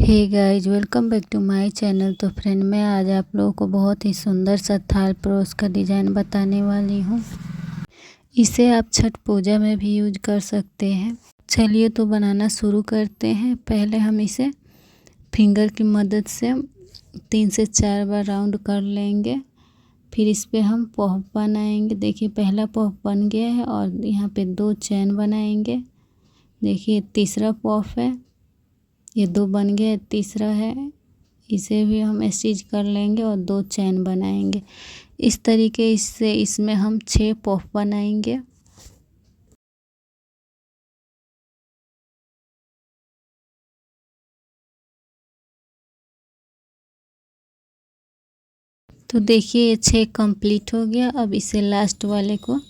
Hey guys, welcome back to my channel. तो friend, मैं आज आप लोगों को बहुत ही सुंदर सा थालपोश का डिज़ाइन बताने वाली हूँ। इसे आप छठ पूजा में भी यूज कर सकते हैं। चलिए तो बनाना शुरू करते हैं। पहले हम इसे फिंगर की मदद से 3 से 4 बार राउंड कर लेंगे। फिर इस पे हम पॉफ बनाएंगे। देखिए, पहला पॉफ बन गया है और यहाँ पे 2 चैन बनाएंगे। देखिए, तीसरा पॉफ है, ये 2 बन गया, तीसरा है, इसे भी हम स्टिच कर लेंगे और 2 चैन बनाएंगे। इस तरीके से इसमें हम 6 पॉफ बनाएंगे। तो देखिए, ये 6 कंप्लीट हो गया। अब इसे लास्ट वाले को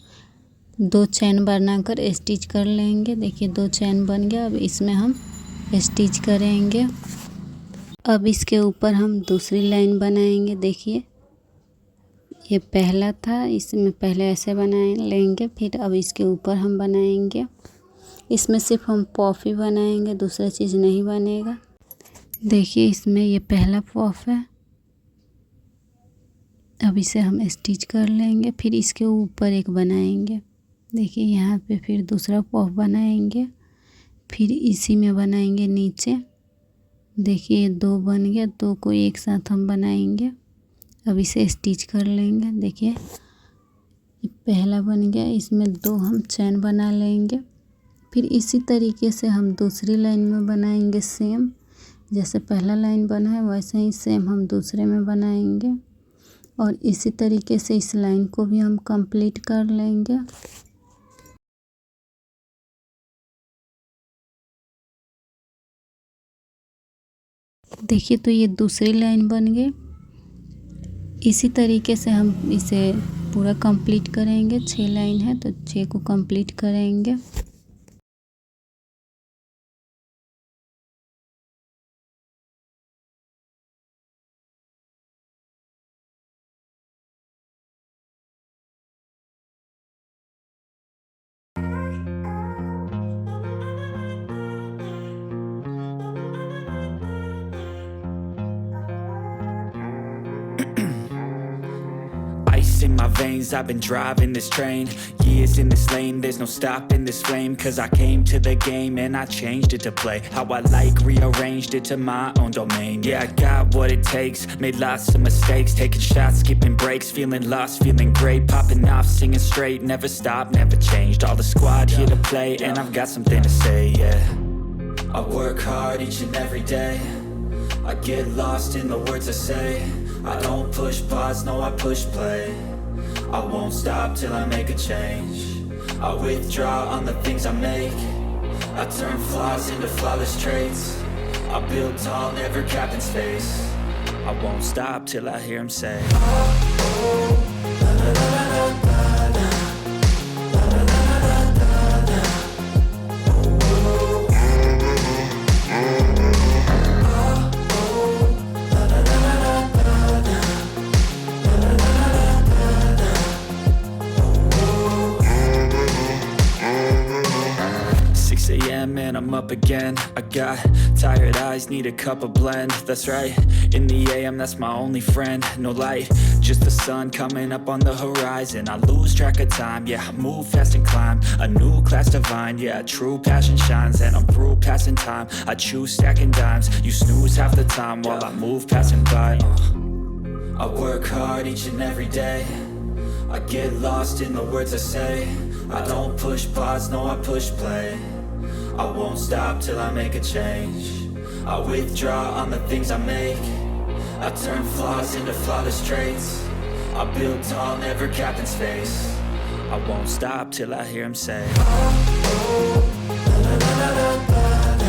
2 चैन बनाकर स्टिच कर लेंगे। देखिए, 2 चैन बन गया। अब इसमें हम स्टिच करेंगे। अब इसके ऊपर हम दूसरी लाइन बनाएंगे। देखिए, ये पहला था, इसमें पहले ऐसे बना लेंगे। फिर अब इसके ऊपर हम बनाएंगे। इसमें सिर्फ हम पॉफ ही बनाएंगे, दूसरा चीज़ नहीं बनेगा। देखिए, इसमें ये पहला पॉफ है। अब इसे हम स्टिच कर लेंगे। फिर इसके ऊपर एक बनाएंगे। देखिए, यहाँ पे फिर दूसरा पॉफ बनाएंगे। फिर इसी में बनाएंगे नीचे। देखिए, 2 बन गया, 2 को एक साथ हम बनाएंगे। अब इसे स्टिच कर लेंगे। देखिए, पहला बन गया, इसमें 2 हम चैन बना लेंगे। फिर इसी तरीके से हम दूसरी लाइन में बनाएंगे। सेम जैसे पहला लाइन बना है वैसे ही सेम हम दूसरे में बनाएंगे। और इसी तरीके से इस लाइन को भी हम कंप्लीट कर लेंगे। देखिए, तो ये दूसरी लाइन बन गई। इसी तरीके से हम इसे पूरा कंप्लीट करेंगे। 6 लाइन है तो 6 को कंप्लीट करेंगे। Ice in my veins, I've been driving this train. Years in this lane, there's no stopping this flame. Cause I came to the game and I changed it to play how I like, rearranged it to my own domain. Yeah, I got what it takes, made lots of mistakes, taking shots, skipping breaks, feeling lost, feeling great, popping off, singing straight, never stopped, never changed. All the squad here to play and I've got something to say, yeah. I work hard each and every day, I get lost in the words I say. I don't push pause, no I push play. I won't stop till I make a change. I withdraw on the things I make. I turn flaws into flawless traits. I build tall, never capped in space. I won't stop till I hear him say, oh, la la la la la la. And I'm up again. I got tired eyes, need a cup of blend. That's right, in the AM, that's my only friend. No light, just the sun coming up on the horizon. I lose track of time, yeah, I move fast and climb a new class divine, yeah, true passion shines. And I'm through passing time, I choose stacking dimes. You snooze half the time while I move passing by. I work hard each and every day, I get lost in the words I say. I don't push pause, no I push play. I won't stop till I make a change. I withdraw on the things I make. I turn flaws into flawless traits. I build tall, never capped in space. I won't stop till I hear him say, oh, la la la la la la.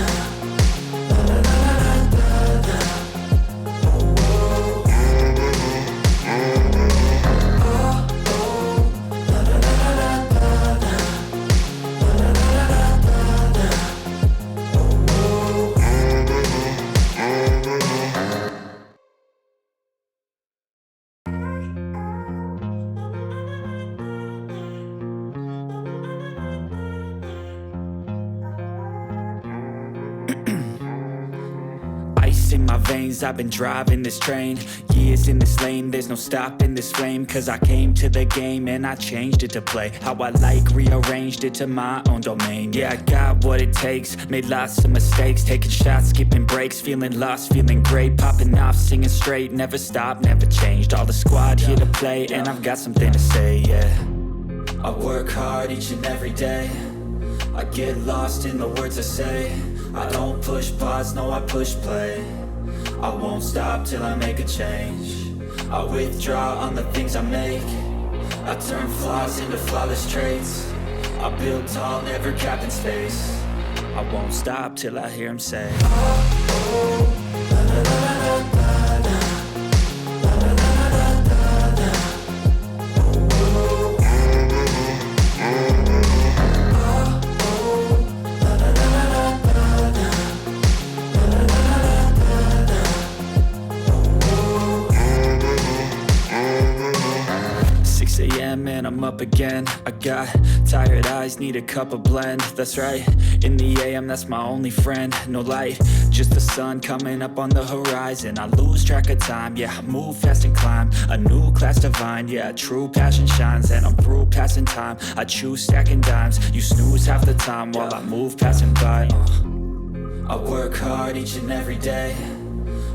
Ice in my veins, I've been driving this train. Years in this lane, there's no stopping this flame. Cause I came to the game and I changed it to play how I like, rearranged it to my own domain. Yeah, I got what it takes, made lots of mistakes, taking shots, skipping breaks, feeling lost, feeling great, popping off, singing straight, never stopped, never changed. All the squad here to play, and I've got something to say, yeah. I work hard each and every day, I get lost in the words I say. I don't push pause, no I push play. I won't stop till I make a change. I withdraw on the things I make. I turn flaws into flawless traits. I build tall, never capped in space. I won't stop till I hear him say, oh, oh, la, la, la, la, la. And I'm up again. I got tired eyes, need a cup of blend. That's right, in the AM, that's my only friend. No light, just the sun coming up on the horizon. I lose track of time, yeah, I move fast and climb a new class divine, yeah, true passion shines. And I'm through passing time, I choose stacking dimes. You snooze half the time while I move passing by. I work hard each and every day,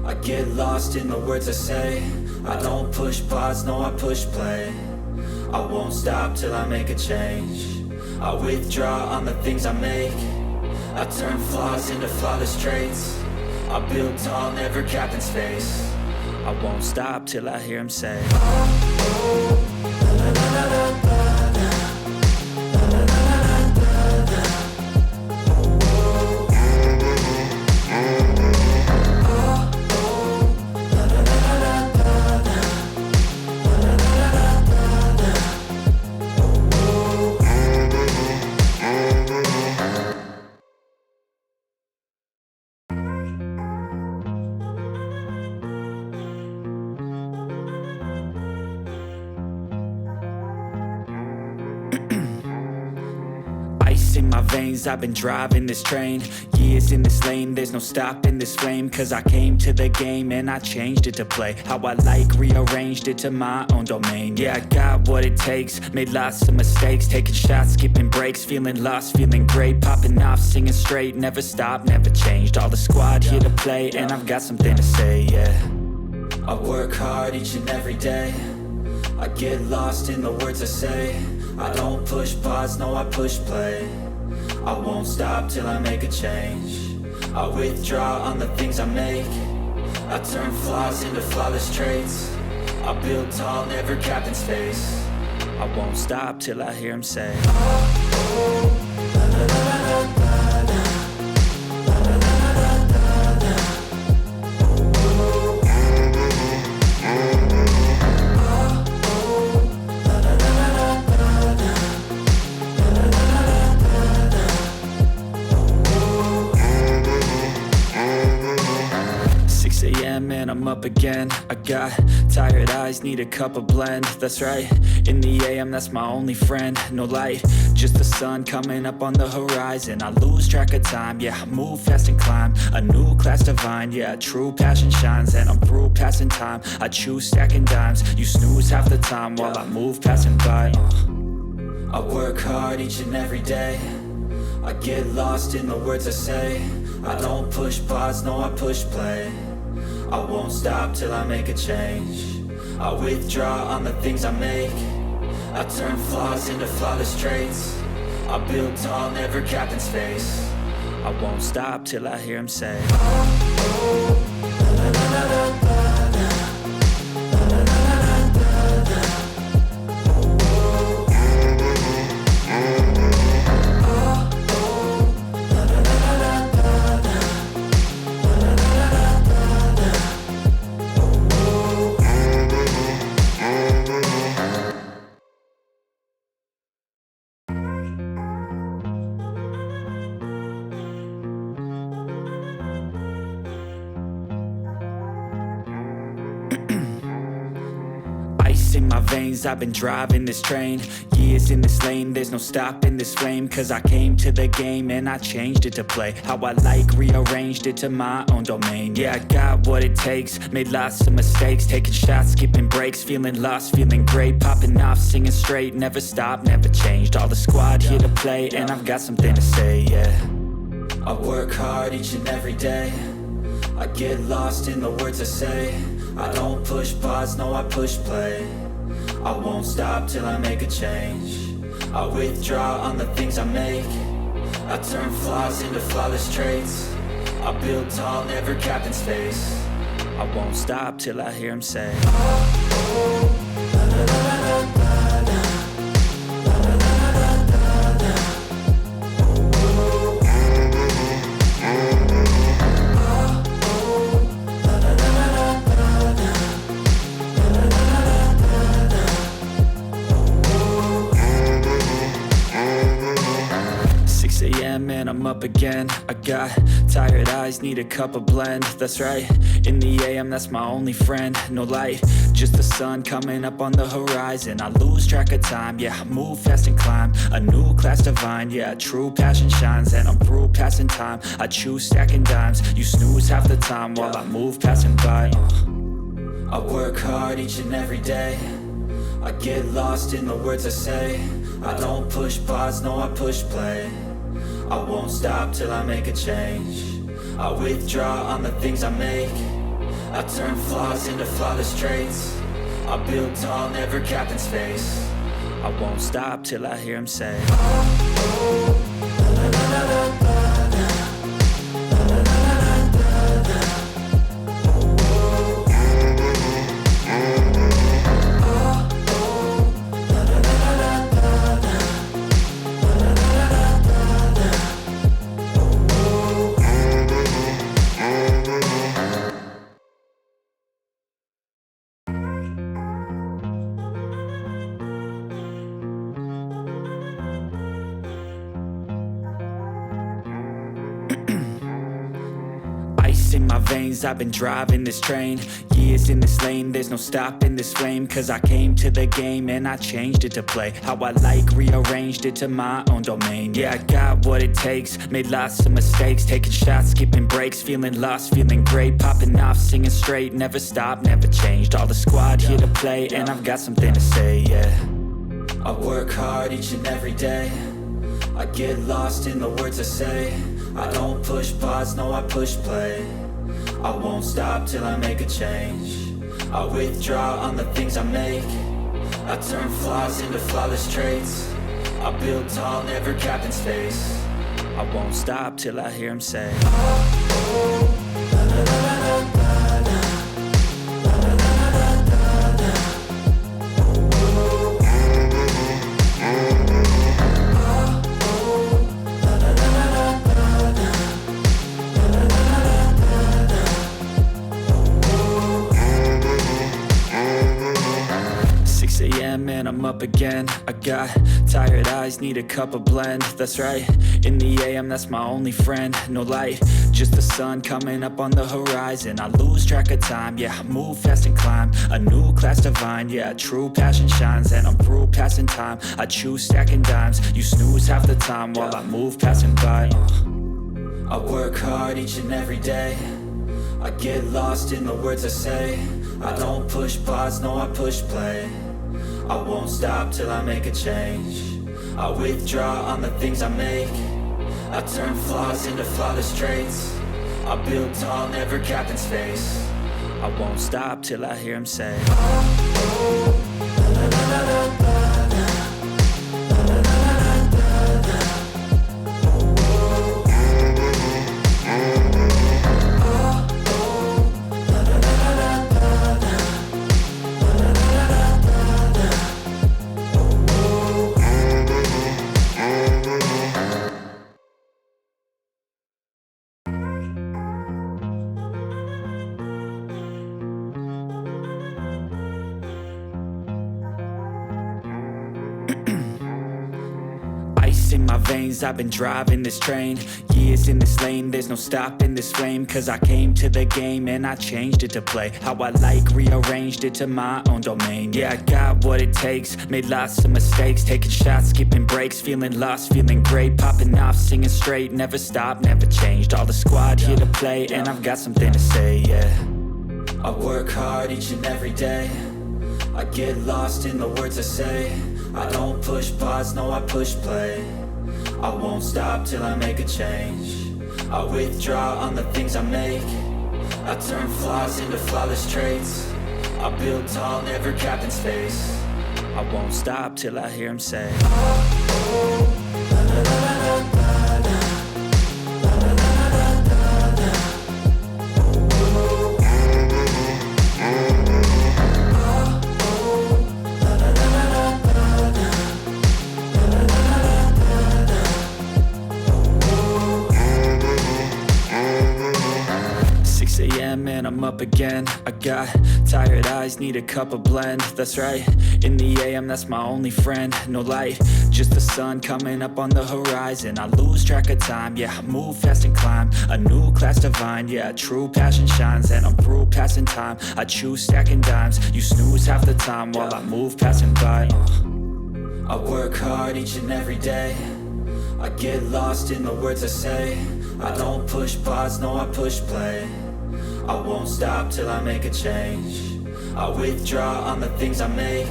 I get lost in the words I say. I don't push pause, no I push play. I won't stop till I make a change. I withdraw on the things I make. I turn flaws into flawless traits. I build tall, never capped in space. I won't stop till I hear him say, oh, oh, la, la, la, la, la, la. In my veins, I've been driving this train. Years in this lane, there's no stopping this flame. Cause I came to the game and I changed it to play how I like, rearranged it to my own domain. Yeah, I got what it takes, made lots of mistakes, taking shots, skipping breaks, feeling lost, feeling great, popping off, singing straight, never stopped, never changed. All the squad here to play, and I've got something to say, yeah. I work hard each and every day, I get lost in the words I say. I don't push pause, no I push play. I won't stop till I make a change. I withdraw on the things I make. I turn flaws into flawless traits. I build tall, never capped in space. I won't stop till I hear him say, oh, oh, la, la, la, la, la, la. And I'm up again. I got tired eyes, need a cup of blend. That's right, in the AM, that's my only friend. No light, just the sun coming up on the horizon. I lose track of time, yeah, I move fast and climb a new class divine, yeah, true passion shines. And I'm through passing time, I choose stacking dimes. You snooze half the time while I move passing by. I work hard each and every day, I get lost in the words I say. I don't push pause, no I push play. I won't stop till I make a change. I withdraw on the things I make. I turn flaws into flawless traits. I build tall, never capped in space. I won't stop till I hear him say, oh, oh, la, la, la, la, la, la. in my veins, I've been driving this train. Years in this lane, there's no stopping this flame. Cause I came to the game and I changed it to play how I like, rearranged it to my own domain. Yeah, I got what it takes, made lots of mistakes, taking shots, skipping breaks, feeling lost, feeling great, popping off, singing straight, never stopped, never changed. All the squad here to play, and I've got something to say, yeah. I work hard each and every day, I get lost in the words I say. I don't push pause, no I push play. I won't stop till I make a change. I withdraw on the things I make. I turn flaws into flawless traits. I build tall, never capped in space. I won't stop till I hear him say, oh, oh, la, la, la, la, la. And I'm up again. I got tired eyes, need a cup of blend. That's right, in the AM, that's my only friend. No light, just the sun coming up on the horizon. I lose track of time, yeah, I move fast and climb a new class divine, yeah, true passion shines. And I'm through passing time, I choose stacking dimes. You snooze half the time while I move passing by. I work hard each and every day, I get lost in the words I say. I don't push pause, no I push play. I won't stop till I make a change. I withdraw on the things I make. I turn flaws into flawless traits. I build tall, never capped in space. I won't stop till I hear him say, oh, oh, la, la, la, la, la. In my veins, I've been driving this train. Years in this lane, there's no stopping this flame. Cause I came to the game and I changed it to play how I like, rearranged it to my own domain. Yeah, I got what it takes, made lots of mistakes, taking shots, skipping breaks, feeling lost, feeling great, popping off, singing straight, never stopped, never changed. All the squad here to play, and I've got something to say, yeah. I work hard each and every day, I get lost in the words I say. I don't push pause, no I push play. I won't stop till I make a change. I withdraw on the things I make. I turn flaws into flawless traits. I build tall, never capped in space. I won't stop till I hear him say, oh, oh, la, la, la, la, la. And I'm up again. I got tired eyes, need a cup of blend. That's right, in the AM, that's my only friend. No light, just the sun coming up on the horizon. I lose track of time, yeah, I move fast and climb a new class divine, yeah, true passion shines. And I'm through passing time, I choose stacking dimes. You snooze half the time while I move passing by. I work hard each and every day, I get lost in the words I say. I don't push pause, no I push play. I won't stop till I make a change. I withdraw on the things I make. I turn flaws into flawless traits. I build tall, never capped in space. I won't stop till I hear him say, oh, oh, la, la, la, la, la, la. in my veins, I've been driving this train. Years in this lane, there's no stopping this flame. Cause I came to the game and I changed it to play how I like, rearranged it to my own domain. Yeah, I got what it takes, made lots of mistakes, taking shots, skipping breaks, feeling lost, feeling great, popping off, singing straight, never stopped, never changed. All the squad here to play, and I've got something to say, yeah. I work hard each and every day, I get lost in the words I say. I don't push pause, no I push play. I won't stop till I make a change. I withdraw on the things I make. I turn flaws into flawless traits. I build tall, never capped in space. I won't stop till I hear him say, oh, la, la, la, la, la, la. And I'm up again. I got tired eyes, need a cup of blend. That's right, in the AM, that's my only friend. No light, just the sun coming up on the horizon. I lose track of time, yeah, I move fast and climb a new class divine, yeah, true passion shines. And I'm through passing time, I choose stacking dimes. You snooze half the time while I move passing by. I work hard each and every day, I get lost in the words I say. I don't push pause, no I push play. I won't stop till I make a change. I withdraw on the things I make.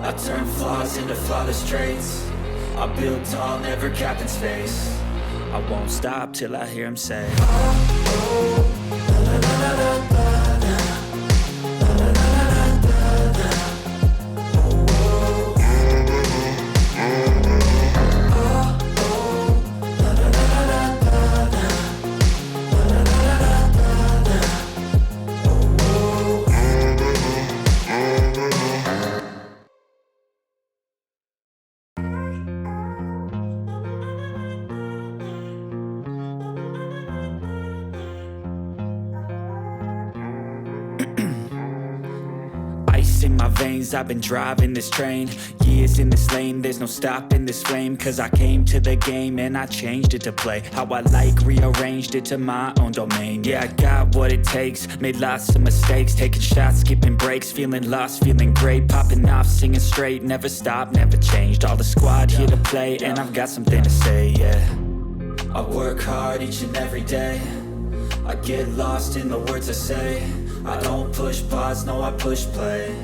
I turn flaws into flawless traits. I build tall, never capped in space. I won't stop till I hear him say, oh, la, la, la, la, la, la. In my veins, I've been driving this train. Years in this lane, there's no stopping this flame. Cause I came to the game and I changed it to play how I like, rearranged it to my own domain. Yeah, I got what it takes, made lots of mistakes, taking shots, skipping breaks, feeling lost, feeling great, popping off, singing straight, never stopped, never changed. All the squad here to play, and I've got something to say, yeah. I work hard each and every day, I get lost in the words I say. I don't push pause, no I push play.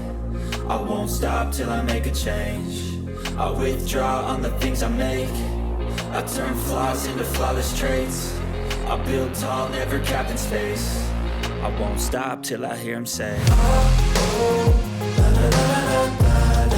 I won't stop till I make a change. I withdraw on the things I make. I turn flaws into flawless traits. I build tall, never capped in space. I won't stop till I hear him say, oh, la, la, la, la, la, la.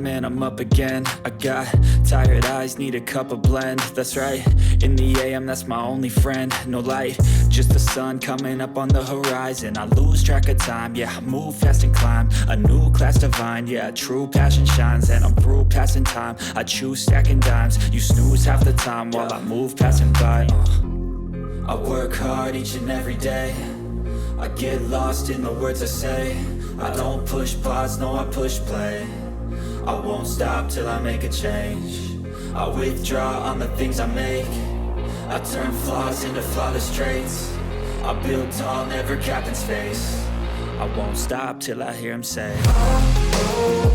And I'm up again. I got tired eyes, need a cup of blend. That's right, in the AM, that's my only friend. No light, just the sun coming up on the horizon. I lose track of time, yeah, I move fast and climb a new class divine, yeah, true passion shines. And I'm through passing time, I choose stacking dimes. You snooze half the time while I move passing by. I work hard each and every day, I get lost in the words I say. I don't push pause, no I push play. I won't stop till I make a change. I withdraw on the things I make. I turn flaws into flawless traits. I build tall, never capped in space. I won't stop till I hear him say, oh, oh.